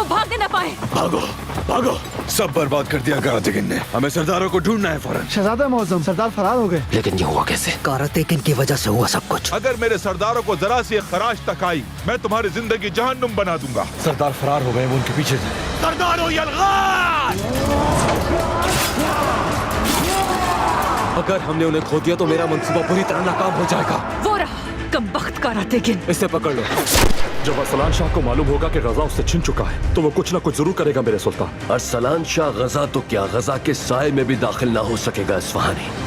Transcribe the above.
भागने न पाए। भागो भागो, सब बर्बाद कर दिया कारातेकिन ने। हमें सरदारों को ढूंढना है फौरन। शहजादा मौजम, सरदार फरार हो गए। लेकिन ये हुआ कैसे? कारातेकिन की वजह से हुआ सब कुछ। अगर मेरे सरदारों को जरा सी खराश तक आई, मैं तुम्हारी जिंदगी जहन्नुम बना दूंगा। सरदार फरार हो गए, वो उनके पीछे थे। सरदारों यलगान! अगर हमने उन्हें खो दिया तो मेरा मंसूबा पूरी तरह नाकाम हो जाएगा। वो रहा कमबख्त कारातेकिन। इसे पकड़ लो। जब अरसलान शाह को मालूम होगा कि गजा उससे छिन चुका है तो वो कुछ ना कुछ जरूर करेगा मेरे सुल्तान। अरसलान शाह गजा तो क्या, गजा के साए में भी दाखिल ना हो सकेगा इस्फहानी।